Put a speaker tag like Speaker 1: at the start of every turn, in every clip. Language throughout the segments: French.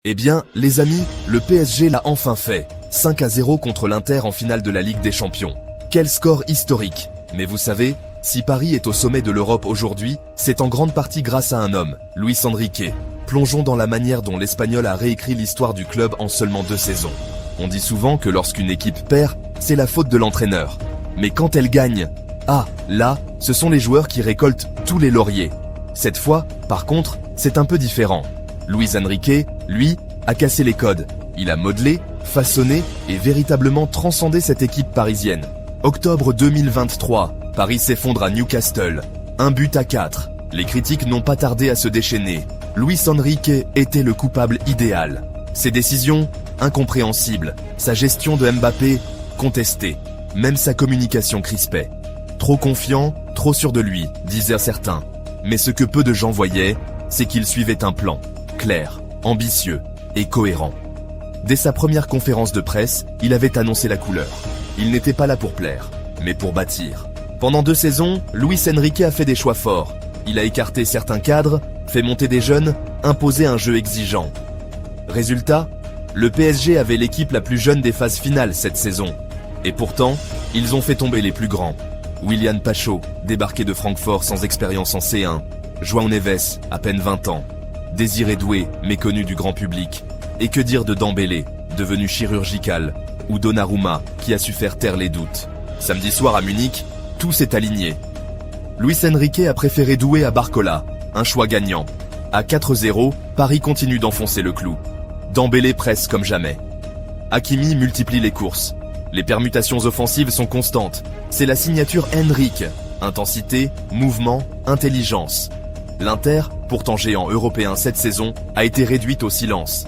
Speaker 1: Eh bien, les amis, le PSG l'a enfin fait. 5-0 contre l'Inter en finale de la Ligue des Champions. Quel score historique! Mais vous savez, si Paris est au sommet de l'Europe aujourd'hui, c'est en grande partie grâce à un homme, Luis Enrique. Plongeons dans la manière dont l'Espagnol a réécrit l'histoire du club en seulement 2 saisons. On dit souvent que lorsqu'une équipe perd, c'est la faute de l'entraîneur. Mais quand elle gagne, là, ce sont les joueurs qui récoltent tous les lauriers. Cette fois, par contre, c'est un peu différent. Luis Enrique, lui, a cassé les codes. Il a modelé, façonné et véritablement transcendé cette équipe parisienne. Octobre 2023, Paris s'effondre à Newcastle. 1-4. Les critiques n'ont pas tardé à se déchaîner. Luis Enrique était le coupable idéal. Ses décisions, incompréhensibles. Sa gestion de Mbappé, contestée. Même sa communication crispait. Trop confiant, trop sûr de lui, disaient certains. Mais ce que peu de gens voyaient, c'est qu'il suivait un plan. Clair, ambitieux et cohérent. Dès sa première conférence de presse, il avait annoncé la couleur. Il n'était pas là pour plaire, mais pour bâtir. Pendant 2 saisons, Luis Enrique a fait des choix forts. Il a écarté certains cadres, fait monter des jeunes, imposé un jeu exigeant. Résultat, le PSG avait l'équipe la plus jeune des phases finales cette saison. Et pourtant, ils ont fait tomber les plus grands. Willian Pacho, débarqué de Francfort sans expérience en C1. João Neves, à peine 20 ans. Désiré Doué, méconnu du grand public. Et que dire de Dembélé, devenu chirurgical, ou Donnarumma, qui a su faire taire les doutes. Samedi soir à Munich, tout s'est aligné. Luis Enrique a préféré Doué à Barcola, un choix gagnant. À 4-0, Paris continue d'enfoncer le clou. Dembélé presse comme jamais. Hakimi multiplie les courses. Les permutations offensives sont constantes. C'est la signature Henrique. Intensité, mouvement, intelligence. L'Inter, pourtant géant européen cette saison, a été réduite au silence.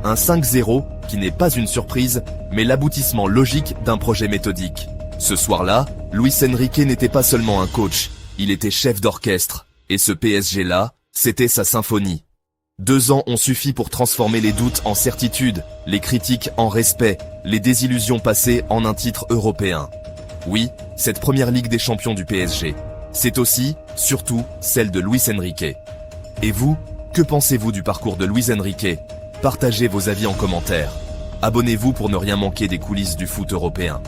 Speaker 1: Un 5-0 qui n'est pas une surprise, mais l'aboutissement logique d'un projet méthodique. Ce soir-là, Luis Enrique n'était pas seulement un coach, il était chef d'orchestre. Et ce PSG-là, c'était sa symphonie. 2 ans ont suffi pour transformer les doutes en certitude, les critiques en respect, les désillusions passées en un titre européen. Oui, cette première Ligue des Champions du PSG, c'est aussi, surtout, celle de Luis Enrique. Et vous, que pensez-vous du parcours de Luis Enrique? Partagez vos avis en commentaire. Abonnez-vous pour ne rien manquer des coulisses du foot européen.